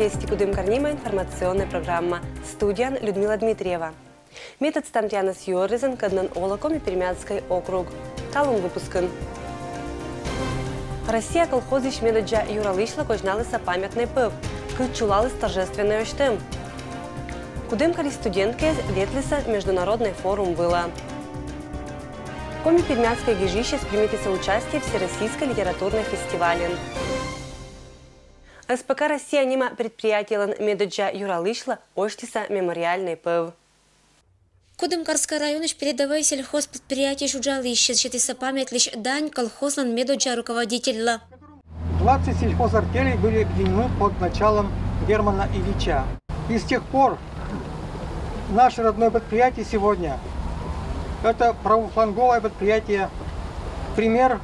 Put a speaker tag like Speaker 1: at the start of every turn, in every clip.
Speaker 1: Вести Кудымкар-Нима информационная программа. Студия Людмила Дмитриева. Метод Стамтянас Юризен Каднан Олаком и Пермятский округ. Талун выпускан. Россия колхозищ медоджа Юралышла кожналыса памятный пыв. Кычулалыс торжественный оштым. Кудымкари студентки ветлиса международный форум было. Коми Пермятское гижище примитится участие в Всероссийской литературной фестивале. СПК «Россия» нима предприятиелан медоджа Юралышла оштиса мемориальный пыв.
Speaker 2: Кудымкарский район передовой сельхозпредприятий Жуджалыще считается памятлищ дань колхозлан медоджа руководителя.
Speaker 3: 20 сельхозартелей были объединены под началом Германа Ильича. И с тех пор наше родное предприятие сегодня – это правофланговое предприятие, пример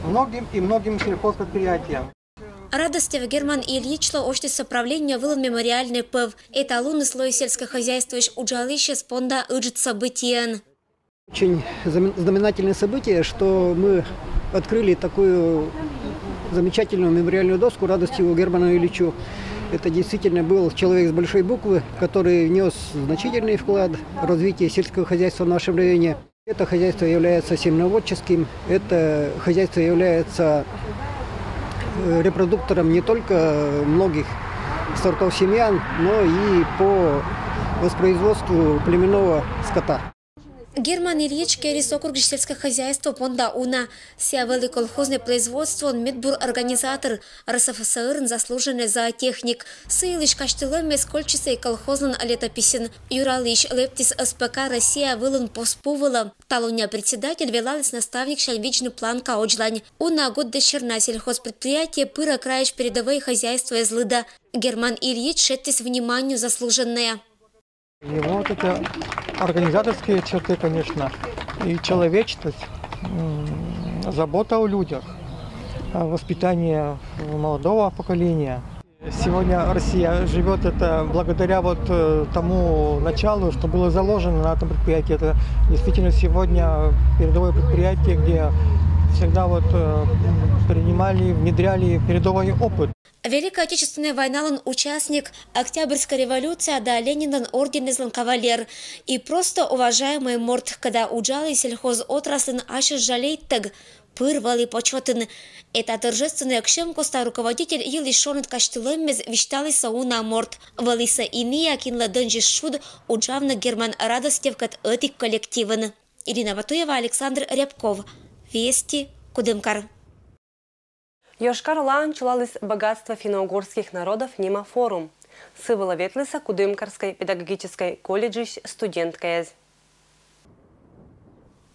Speaker 3: многим и многим сельхозпредприятиям.
Speaker 2: Радости в Герман Ильичла оштиса правления был мемориальный пыв. Эталонный слой сельского хозяйства Жуджалыще спонда ыджит событиен.
Speaker 4: Очень знаменательное событие, что мы открыли такую замечательную мемориальную доску радости Герману Ильичу. Это действительно был человек с большой буквы, который внес значительный вклад в развитие сельского хозяйства в нашем районе. Это хозяйство является семеноводческим, это хозяйство является репродуктором не только многих сортов семян, но и по воспроизводству племенного скота.
Speaker 2: Герман Ильич керис округ сельского хозяйства понда уна сявели колхозное производство, он медбур организатор РСФСР заслуженный зоотехник. Сылыш каштылым скольчиса и колхозлан летописен. Юралыш лептис СПК «Россия» вылан поспувала. Талуня председатель велалис наставник шальвичный план кауджлань. Уна год дочерна сельхозпредприятие пыра краеш передовое хозяйство из лыда. Герман Ильич шеттис вниманию заслуженное.
Speaker 3: Его вот эти организаторские черты, конечно, и человечность, забота о людях, воспитание молодого поколения. Сегодня Россия живет это благодаря вот тому началу, что было заложено на этом предприятии. Это действительно сегодня передовое предприятие, где всегда вот принимали, внедряли передовой опыт.
Speaker 2: Великая Отечественная война он участник, Октябрьская революция, да Ленин орден из кавалер. И просто уважаемый морд, когда уджалый сельхозотрасль аж жалеет так, пырвали почетен. Это торжественный акшем коста руководитель и лишен каштылем без виштали сауна морд. Валиса иния кинла донжи шуд уджавна Герман радостев кат этик коллективен. Ирина Ватуева, Александр Рябков. Вести Кудымкар.
Speaker 1: Йошкар-Олан чулалыс богатство финно-угорских народов Нима форум. Сывала ветлиса Кудымкарской педагогической колледжищ студенткая.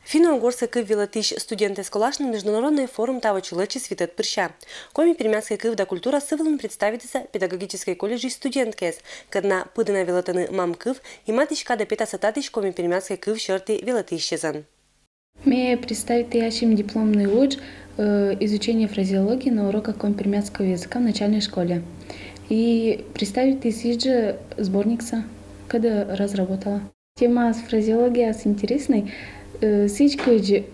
Speaker 1: Финно-угорский кыв вилатыш студенты сколашный международный форум того чулечи свитет прыща. Коми пермятской кыв да культура сывалом представится педагогической колледжищ студенткая. Кадна пыдана вилатаны мам кыв и матичка да пета сататыш коми пермятской кыв черты вилатыщезан.
Speaker 5: Мне представить ящим дипломный луч изучение фразеологии на уроках компермятского языка в начальной школе. И представить тысячи сборникса, когда разработала. Тема с фразеологией интересной. Всички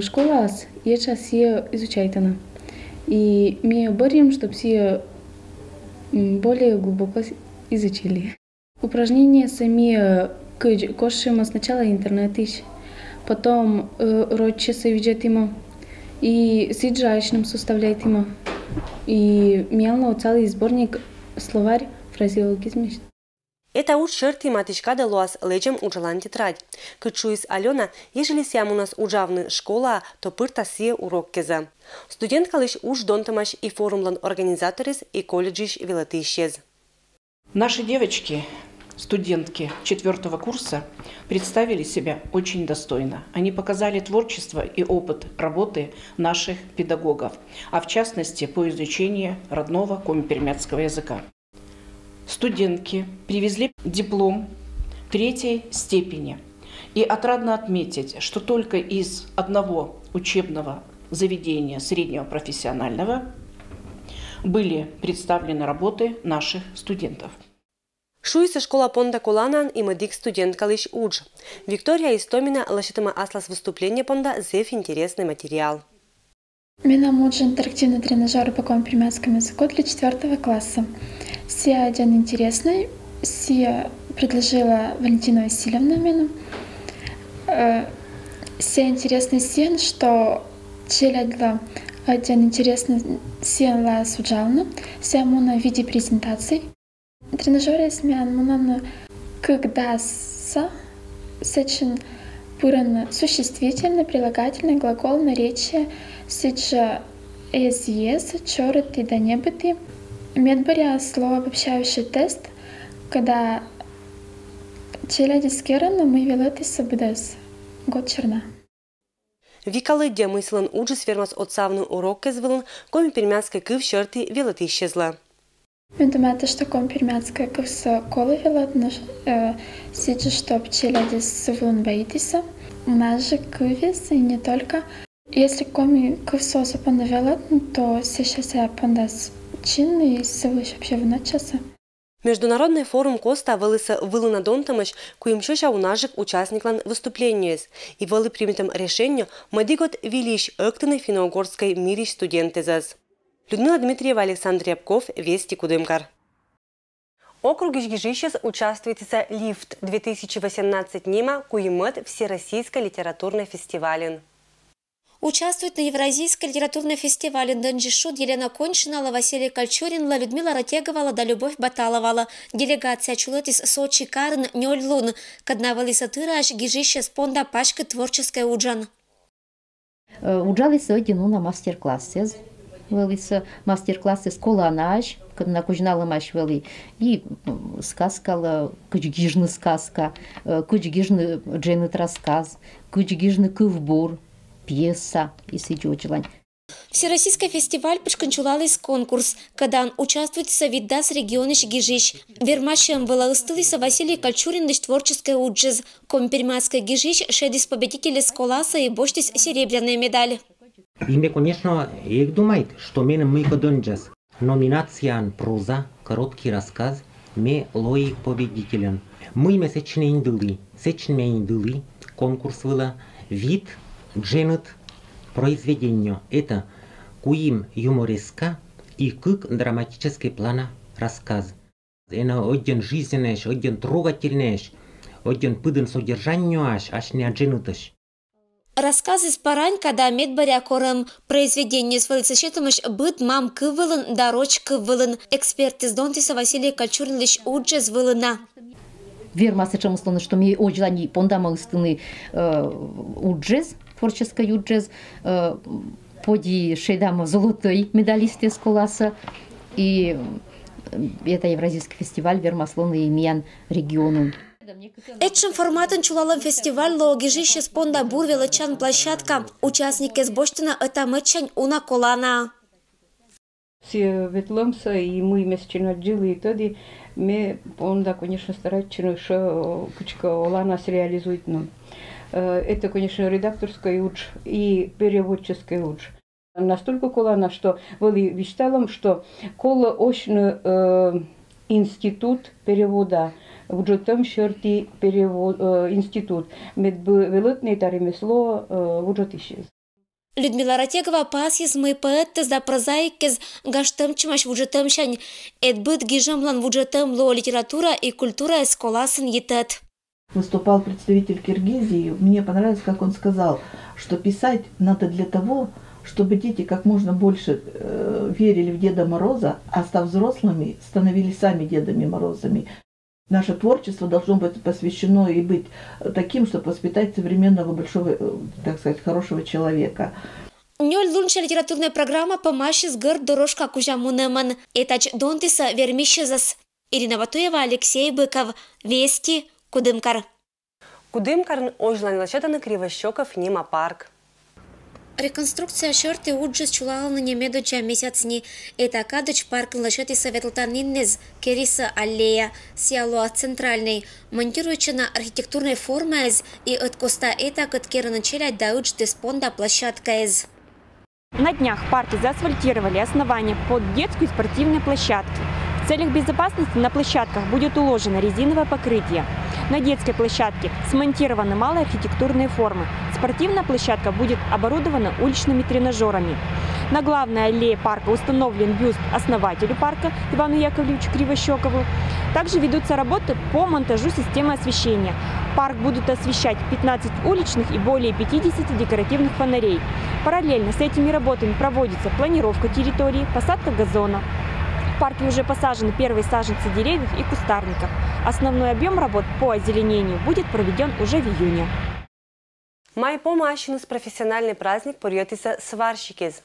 Speaker 5: школа сейчас ее изучает она. И мы боремся, чтобы все более глубоко изучили. Упражнения сами кошим сначала интернет ищ. Потом родчеса видят ему, и сиджаечным составляет ему, и мяло целый сборник словарь фразеологизмов.
Speaker 1: Это уж черты матичка да луас лечем уджалан тетрадь. Кычуис Алена, ежели сям у нас уджавны школа, то пырта сие урок кеза. Студентка лишь уж донтамаш и форумлан организаторис и колледжищ вилатыщез.
Speaker 6: Наши девочки, студентки 4-го курса, представили себя очень достойно. Они показали творчество и опыт работы наших педагогов, а в частности по изучению родного коми-пермятского языка. Студентки привезли диплом 3-й степени. И отрадно отметить, что только из одного учебного заведения среднего профессионального были представлены работы наших студентов.
Speaker 1: Шуйся школа понда Куланан и медик студент Калыш Удж. Виктория Истомина лошитима аслас выступления понда зев интересный материал.
Speaker 7: Меня муж интерактивный тренажер по компримятскому языку для 4 класса. Сия день интересный. Сия предложила Валентина Васильевна меня. Сия интересный сен, что челядла день интересный сен ла суджална. Сия муна в виде презентаций. Тренажеры смян муна когда сечин пуран существительный, прилагательный, глагол, наречие, сиджа ес, чорот и да небыты. Медбаря слово обобщающий тест, когда челяди скерана мы велеты собудес. Год черна.
Speaker 1: Викалы мыслен уджис вермас отцавну урок звелен, коми пермянской кыв шерти велеты исчезла.
Speaker 7: Мен думаю, что компирмятская курса колы велатна, сиджа, что челяди сувлен боитися. У нас же кывис и не только. Если коми курса запонда велатна, то сейчас я пондас чин и сывлыш вообще в начаса.
Speaker 1: Международный форум Коста вылыса вылына донтамыш, куим чоша унажик участниклан выступления и вылы примитым решению мадигот вилиш ыктыны финно-угорской мириш студентезас. Людмила Дмитриева, Александр Рябков, Вести Кудымкар. Округ Ижгижищес участвует в «Лифт» 2018 нима куимет Всероссийской литературной фестивале.
Speaker 2: Участвует на Евразийской литературной фестивале Данджишут Елена Кончинала, Василий Кольчурин, Людмила Ратегова, да Любовь Баталовала. Делегация чулет из Сочи Карн Нёльлун, каднавали сатыра аж Гижище спонда пачка творческой уджан.
Speaker 8: Уджали сегодня на мастер-классе. Велися мастер-классы сколанаж, на кujnalamаш вели и сказка, кучгижна сказка, кучгижна дженет рассказ, кучгижна кывбур, пьеса и сидёчлань.
Speaker 2: Всероссийский фестиваль почканчулалась конкурс, когда он участвует в Совидас регионыш Гижищ. Вермачем вылаустылися Василий Кольчурин творческой уджез, комперматской Гижищ, шедис победители сколаса и боштис серебряная медаль.
Speaker 9: И мне, конечно, их думает, что мы кодонджес. Номинация на проза, короткий рассказ, мы лоик победителен. Мы месячные индылы, конкурс выла, вид, дженет, произведение. Это куим юмореска и как драматический плана рассказ. Это один жизненный, один трогательный, один пыден содержанию аж не дженетыш.
Speaker 2: Рассказы с парань, когда медбаря кором произведение с вылицащитымыш быт мам кывылын, дорочь кывылын. Эксперт из Донтиса Василий Кольчурин лишь уджез вылына.
Speaker 8: Вермасы чем условно, что мы очень пондама устны уджез, творческий уджез, поди шейдама золотой медалисты с коласа. И это Евразийский фестиваль Вермаслона и Миян региону.
Speaker 2: Этим форматом чулалом фестиваль логижище спонда бурвелычан площадка. Участники с Боштина это мычань уна колана.
Speaker 10: Все ветломся и мы месячно джилы и тоді мы понда, конечно, старательно, что кучка олана реализует нам. Это, конечно, редакторская уч и переводческая уч. Настолько колана, что были мечталом, что коло очный институт перевода. В джутам шерти перевод институт медбвелетный таремесло в джутищез.
Speaker 2: Людмила Ратегова пасьес мой поэт за прозаикез гаштам чмаш в джутам шань эдбыт гижамлан в джутам ло литература и культура эсколасын етет.
Speaker 11: Выступал представитель Киргизии. Мне понравилось, как он сказал, что писать надо для того, чтобы дети как можно больше верили в Деда Мороза, а став взрослыми, становились сами Дедами Морозами. Наше творчество должно быть посвящено и быть таким, чтобы воспитать современного большого, так сказать, хорошего человека.
Speaker 2: Нёль лунча литературная программа помаши с гор дорожка кужамунеман. Этач Донтиса вермищезас. Ирина Ватуева, Алексей Быков. Вести Кудымкар.
Speaker 1: Кудымкар ожлан лачатаны Кривощеков Нима парк.
Speaker 2: Реконструкция шорты уджес чулала на немедоча месяцни. Это кадыч парк лачати советлтаниннез Кериса аллея Сиалуа центральный. Монтируючи на архитектурной форме и от коста это каткера начали дауч деспонда площадка из.
Speaker 12: На днях парки заасфальтировали основания под детскую и спортивные площадки. В целях безопасности на площадках будет уложено резиновое покрытие. На детской площадке смонтированы малые архитектурные формы. Спортивная площадка будет оборудована уличными тренажерами. На главной аллее парка установлен бюст основателю парка Ивану Яковлевичу Кривощекову. Также ведутся работы по монтажу системы освещения. Парк будут освещать 15 уличных и более 50 декоративных фонарей. Параллельно с этими работами проводится планировка территории, посадка газона. В парке уже посажены первые саженцы деревьев и кустарников. Основной объем работ по озеленению будет проведен уже в июне.
Speaker 1: Май помощный профессиональный праздник порьетися сварщикиз.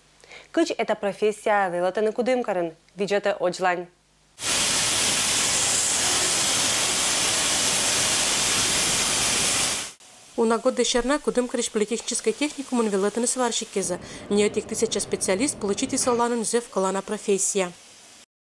Speaker 1: Кыч эта профессия вылатаны кудымкарын, виджете оджлань.
Speaker 13: У нагоды Шерна кудымкарыш политехнической техникумын вылатаны сварщикиза. Не этих 1000 специалист получить и соланын зев колана профессия.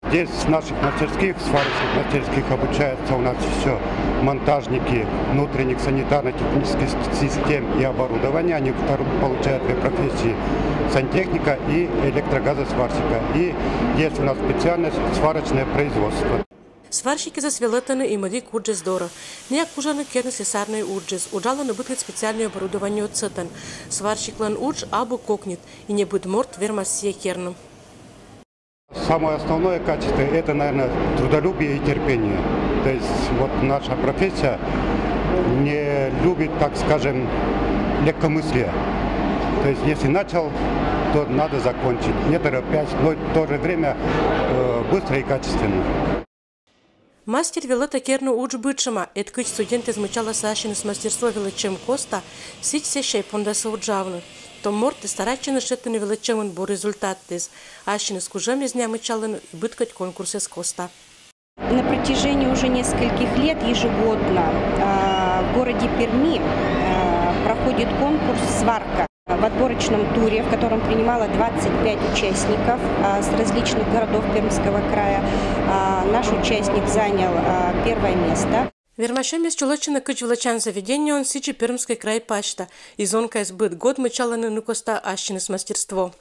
Speaker 14: Здесь с наших мастерских, сварочных мастерских обучаются у нас все монтажники внутренних санитарно-технических систем и оборудования. Они получают две профессии – сантехника и электрогазосварщика. И есть у нас специальность сварочное производство.
Speaker 13: Сварщики засвелетаны и мадик уджез дора. Не акужаны керны сесарный уджез. Уджало не будет специальное оборудование от цетан. Сварщик лан удж абу кокнет и не будет морт вермассия керном.
Speaker 14: Самое основное качество – это, наверное, трудолюбие и терпение. То есть вот наша профессия не любит, так скажем, легкомыслие. То есть если начал, то надо закончить. Не торопясь, но в то же время быстро и качественно.
Speaker 13: Мастер велета керну удж бычама. Эткыч студент измучала сашины с мастерства величем коста, сич сещай пондаса уджавны. То морты старачины шеттаны величемын бо результат тез. Ашины с кужами из нямычалын и быткать конкурсы с коста.
Speaker 15: На протяжении уже нескольких лет ежегодно в городе Перми проходит конкурс «Сварка». В отборочном туре, в котором принимало 25 участников с различных городов Пермского края, наш участник занял первое место.
Speaker 13: Вермашем из чулочина кыч влачан заведения он сичи Пермской край пашта. И зонка избыт год мычаланы на коста ащины с мастерство.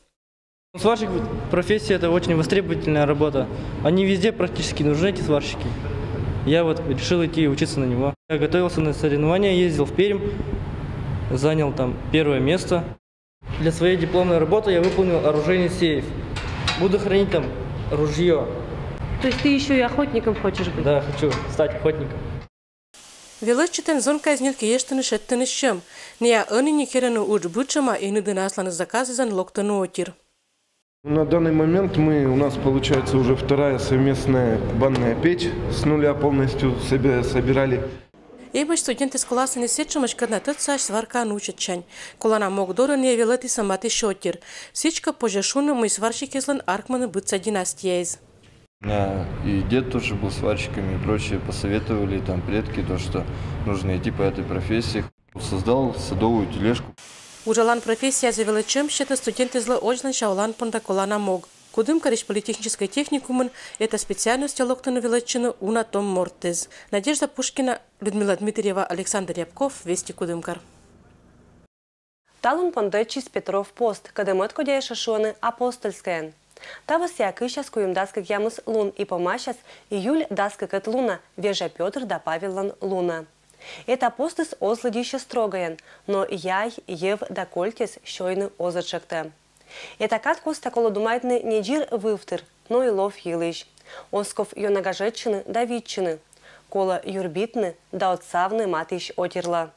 Speaker 16: Сварщик профессия – это очень востребовательная работа. Они везде практически нужны, эти сварщики. Я вот решил идти учиться на него. Я готовился на соревнования, ездил в Пермь, занял там первое место. Для своей дипломной работы я выполнил оружейный сейф. Буду хранить там ружье.
Speaker 1: То есть ты еще и охотником хочешь быть?
Speaker 16: Да, хочу стать охотником.
Speaker 13: Величитен зонка из нитки ештаны шеттаны щем. Не я они не керену удж бычама и не дынасланы заказы зан локтану отир.
Speaker 17: На данный момент у нас получается уже вторая совместная банная печь. С нуля полностью собирали.
Speaker 13: Ебач студенты с класса не сечемач на тот саш сварка научат чань. Колана мог дора не велети самати шотир. Сичка пожешуны мы сварщики злан аркманы быца династия из.
Speaker 18: И дед тоже был сварщиком и прочее. Посоветовали там предки, то, что нужно идти по этой профессии. Создал садовую тележку.
Speaker 13: Ужалан профессия за величем счета студенты зла очлан шаулан понда колана мог. Кудымкарыш политехнической техникумын это специальность локтану величину уна том мортез. Надежда Пушкина, Людмила Дмитриева, Александр Рябков, Вести Кудымкар.
Speaker 1: Талун пондечис Петров пост, кадемет кодеша шоны апостольская. Тавас якыша скуем даскак ямус лун и помащас июль даскак от луна, вежа Петр да Павелан луна. Это постыс озладище строгаян, но яй ев да кольтес щойны озачакте. Это каткус таколо думайтны не джир вывтыр, но и лов елыш. Осков йонагажетчины да витчины, кола юрбитны да отцавны матыш отерла.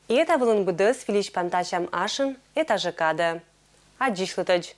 Speaker 1: И это вылын быдыс филич пантачам ашин, это же када. Аджишлытач.